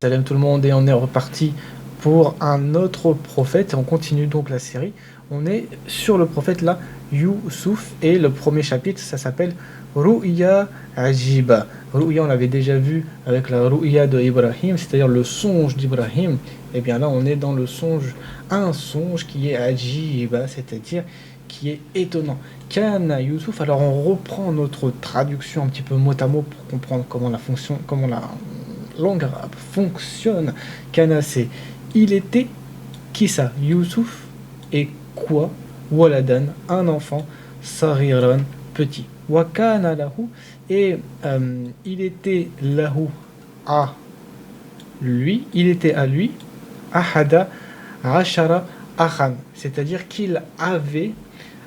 Salam tout le monde et on est reparti pour un autre prophète et on continue donc la série. On est sur le prophète là, Youssouf, et le premier chapitre ça s'appelle Ru'ya Ajiba. Ru'ya on l'avait déjà vu avec la Ru'ya de Ibrahim, c'est-à-dire le songe d'Ibrahim. Et bien là on est dans le songe, un songe qui est Ajiba, c'est-à-dire qui est étonnant. Kana Youssouf, alors on reprend notre traduction un petit peu mot à mot pour comprendre comment la fonction, comment la langue arabe fonctionne. Kana c'est il était, qui ça? Youssouf et quoi? Waladan, un enfant, Sariran, petit. Wakana lahu, et il était lahu à lui, il était à lui, ahada ashara akhan, c'est-à-dire qu'il avait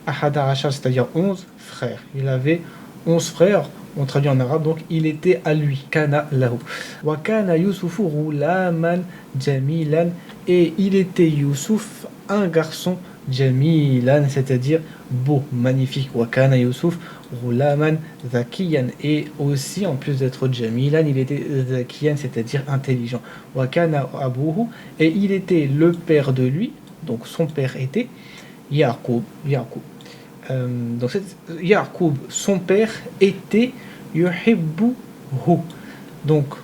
ahada ashara, c'est-à-dire 11 frères. Il avait 11 frères. On traduit en arabe, donc il était à lui. Kana lahu. Wa kana Yusufu ghulaman jamilan. Et il était Youssouf, un garçon jamilan, c'est-à-dire beau, magnifique. Wa kana Youssouf ghulaman zakiyan. Et aussi, en plus d'être jamilan, il était zakiyan, c'est-à-dire intelligent. Wa kana abuhu. Et il était le père de lui, donc son père était Yaqub. Donc Yaqub, son père était yuhibbuhu. Donc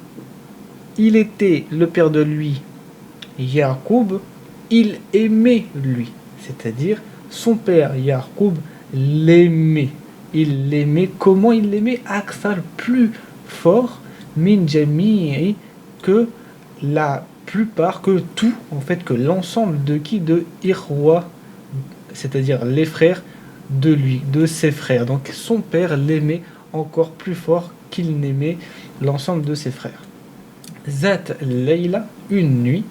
il était le père de lui, Yaqub, il aimait lui, c'est-à-dire son père Yaqub l'aimait. Il l'aimait. Comment il l'aimait? Akthar, plus fort, min jami'i, que la plupart, que tout, en fait, que l'ensemble de qui? De Irwa, c'est-à-dire les frères de lui, de ses frères. Donc son père l'aimait encore plus fort qu'il n'aimait l'ensemble de ses frères. Zat Layla, une nuit,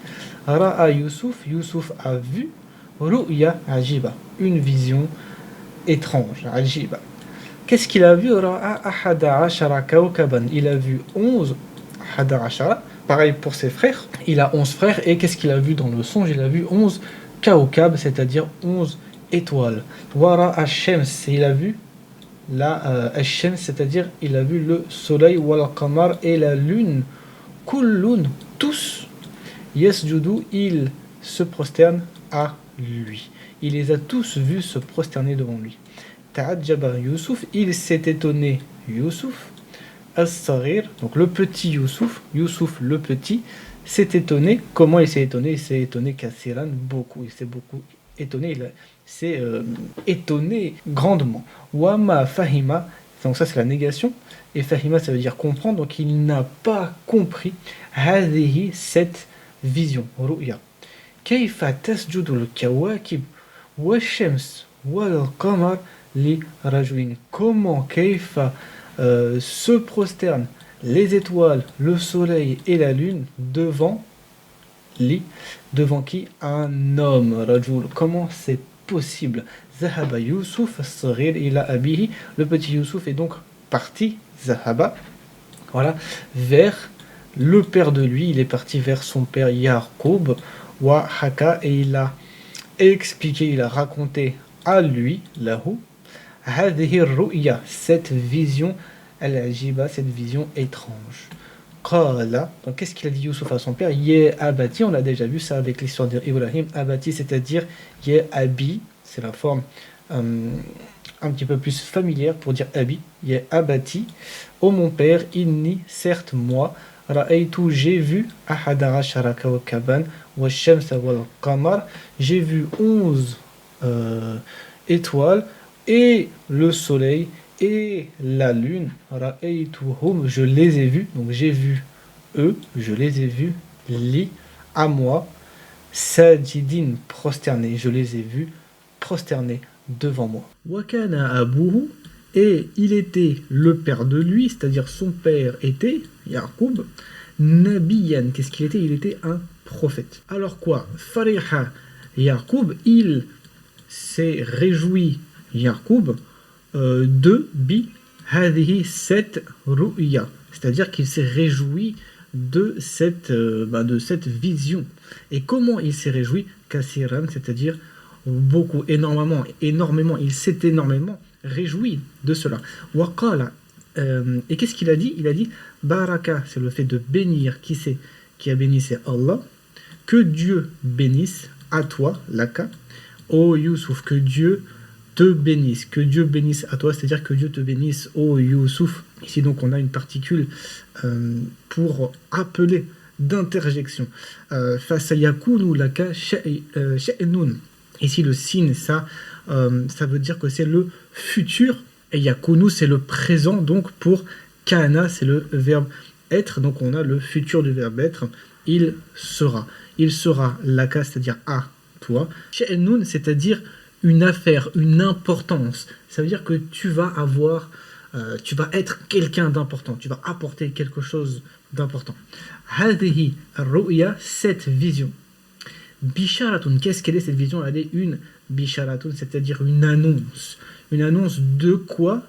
Ra'a Youssouf, Youssouf a vu Ru'ya Ajiba, une vision étrange, Ajiba. Qu'est-ce qu'il a vu? Ra'a Ahada Ashara Kawkaban, il a vu 11 Ahada Ashara, pareil pour ses frères, il a 11 frères, et qu'est-ce qu'il a vu dans le songe? Il a vu 11 Kawkab, c'est-à-dire 11 étoiles. Wara Hashem, il a vu la Hashem, c'est-à-dire il a vu le soleil, wal qamar, et la lune, kullun, tous, yasjudu, il se prosterne à lui. Il les a tous vus se prosterner devant lui. Ta'adjaba Youssouf, il s'est étonné, Youssouf, as-saghir, donc le petit Youssouf, Youssouf le petit, s'est étonné. Comment il s'est étonné? Il s'est étonné kasiran, beaucoup, il s'est beaucoup étonné, il s'est étonné grandement. Wama fahima, donc ça c'est la négation, et fahima ça veut dire comprendre, donc il n'a pas compris hadhihi, cette vision, ru'ya. Kayfa tasjudu al-kawakib wa shams wal qamar li rajulin, comment kayfa se prosternent les étoiles, le soleil et la lune devant li, devant qui? Un homme, rajul. Comment c'est possible? Zahaba Youssouf as-saghir ila abihi, le petit Youssouf est donc parti, Zahaba, voilà, vers le père de lui, il est parti vers son père Yaqub, wa haka, et il a expliqué, il a raconté à lui, lahu, hadhihi ru'ya, cette vision, al-ajiba, cette vision étrange. Qala, donc qu'est-ce qu'il a dit Youssouf à son père? Yé abati, on l'a déjà vu ça avec l'histoire d'Ibrahim. Abati, c'est-à-dire yé abi, c'est la forme un petit peu plus familière pour dire abi. Yé abati, ô mon père, inni, certes moi, ra'aytu, j'ai vu, ahada ashara kawkaban, wa shamsa wal qamar, j'ai vu 11 étoiles, et le soleil, et la lune, ra'aytuhum, je les ai vus, donc j'ai vu eux, je les ai vus, li, à moi, sajidin, prosternés, je les ai vus prosternés devant moi. Wakana abuhu, et il était le père de lui, c'est-à-dire son père était, Yaqub, nabiyan, qu'est-ce qu'il était? Il était un prophète. Alors quoi? Fariha Yaqub, il s'est réjoui, Yaqub, de bi hadihi, cette ru'ya, c'est-à-dire qu'il s'est réjoui de cette vision. Et comment il s'est réjoui? Kasiran, c'est-à-dire beaucoup, énormément, il s'est énormément réjoui de cela. Waqala, et qu'est-ce qu'il a dit? Il a dit baraka, c'est le fait de bénir, qui c'est? qui a béni c'est Allah. Que Dieu bénisse à toi, laka. Ô Youssouf, que Dieu te bénisse. Que Dieu bénisse à toi, c'est-à-dire que Dieu te bénisse, ô Youssouf. Ici donc on a une particule pour appeler d'interjection. Fasayakunu laka sha'nun. Ici le sin, ça veut dire que c'est le futur. Et yakunu, c'est le présent. Donc pour kana, c'est le verbe être. Donc on a le futur du verbe être. Il sera. Il sera laka, c'est-à-dire à toi. Sha'nun, c'est-à-dire une affaire, une importance. Ça veut dire que tu vas avoir, tu vas être quelqu'un d'important. Tu vas apporter quelque chose d'important. Hadihi ru'ya, cette vision. Bisharatun, qu'est-ce qu'elle est cette vision? Elle est une bisharatun, c'est-à-dire une annonce. Une annonce de quoi?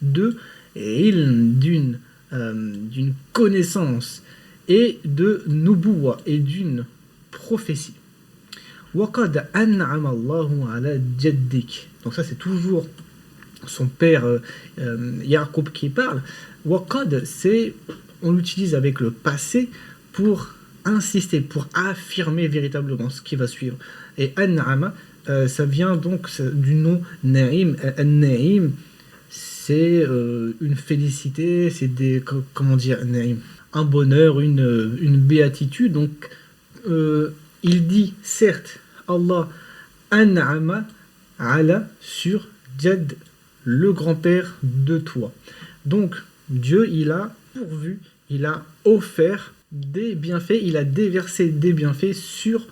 De ilm, d'une connaissance, et de nubuwa, et d'une prophétie. Waqad an'ama Allahu ala jaddik. Donc ça c'est toujours son père Yaqub qui parle. Waqad, c'est, on l'utilise avec le passé pour insister, pour affirmer véritablement ce qui va suivre. Et an'ama, ça vient donc du nom Naïm. Naïm, c'est une félicité, c'est des, comment dire, Naïm, un bonheur, une béatitude. Donc il dit certes Allah an'ama ala sur Jad, le grand-père de toi. Donc Dieu, il a pourvu, il a offert des bienfaits, il a déversé des bienfaits sur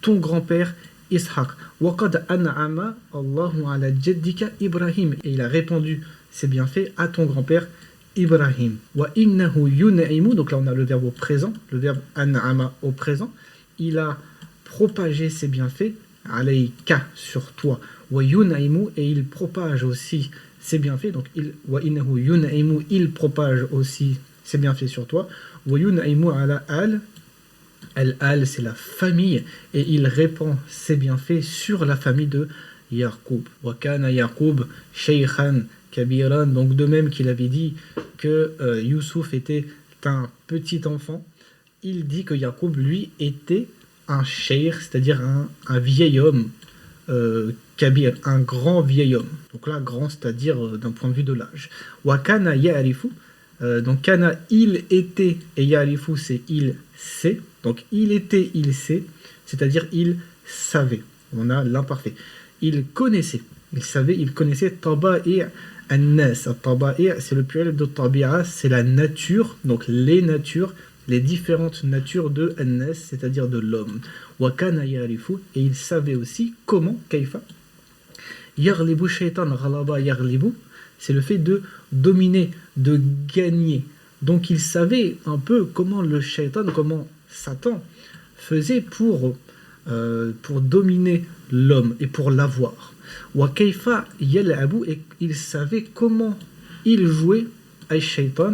ton grand-père Ishaq. Waqad an'ama Allahu ala jaddika Ibrahim, et il a répandu ses bienfaits à ton grand-père Ibrahim. Wa innahu yun'imu, donc là on a le verbe au présent, le verbe an'ama au présent. Il a propagé ses bienfaits alayka, sur toi. Wa yun'imu, et il propage aussi ses bienfaits. Donc wa innahu yun'imu, il propage aussi ses bienfaits sur toi. Wa yun'imu ala al. Al c'est la famille, et il répand ses bienfaits sur la famille de Yaqub. Wa kana Yaqub shaykhan kabiran, donc de même qu'il avait dit que Youssouf était un petit enfant, il dit que Yaqub lui était un sheikh, c'est-à-dire un vieil homme, kabir, un grand vieil homme. Donc là, grand, c'est-à-dire d'un point de vue de l'âge. Wa kana ya'rifu, donc kana, il était, et ya'rifu, c'est il sait. Donc il était, il sait, c'est-à-dire il savait. On a l'imparfait. Il connaissait, il savait, il connaissait taba'i an-nas. Taba'i, c'est le pluriel de tabi'a, c'est la nature, donc les natures, les différentes natures de an-nas, c'est-à-dire de l'homme. Wa kana ya'rifu, et il savait aussi comment, kaifa. Yaghlibu shaytan ghalaba yaghlibu, c'est le fait de dominer, de gagner. Donc il savait un peu comment le shaytan, comment Satan faisait pour dominer l'homme et pour l'avoir. Wa kaifa yal'abu, et il savait comment il jouait à shaytan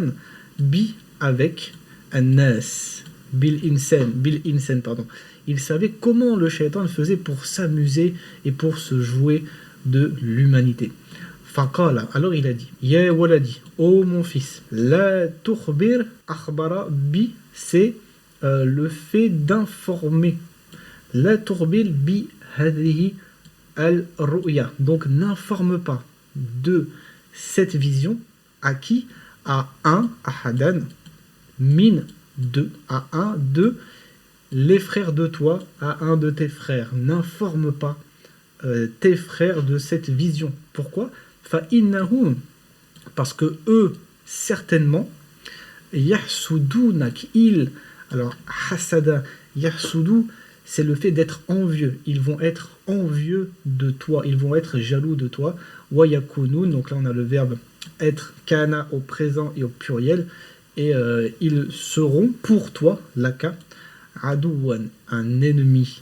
bi, avec an-nas, bil insan, pardon. Il savait comment le shaytan faisait pour s'amuser et pour se jouer de l'humanité. Faqala, alors il a dit, ya waladi, ô mon fils, la tukhbir akhbara bi, c'est le fait d'informer. La tukhbir bi hadhihi al-ru'ya, donc n'informe pas de cette vision à qui? À un, ahadan, min, deux, à un de les frères de toi, à un de tes frères. N'informe pas tes frères de cette vision. Pourquoi? Fa innahum, parce que eux, certainement, yahsudunak, alors hasada, yahsudu, c'est le fait d'être envieux. Ils vont être envieux de toi, ils vont être jaloux de toi. Wa yakunun, donc là on a le verbe être, kana au présent et au pluriel, et ils seront pour toi, laka, adouwan, un ennemi.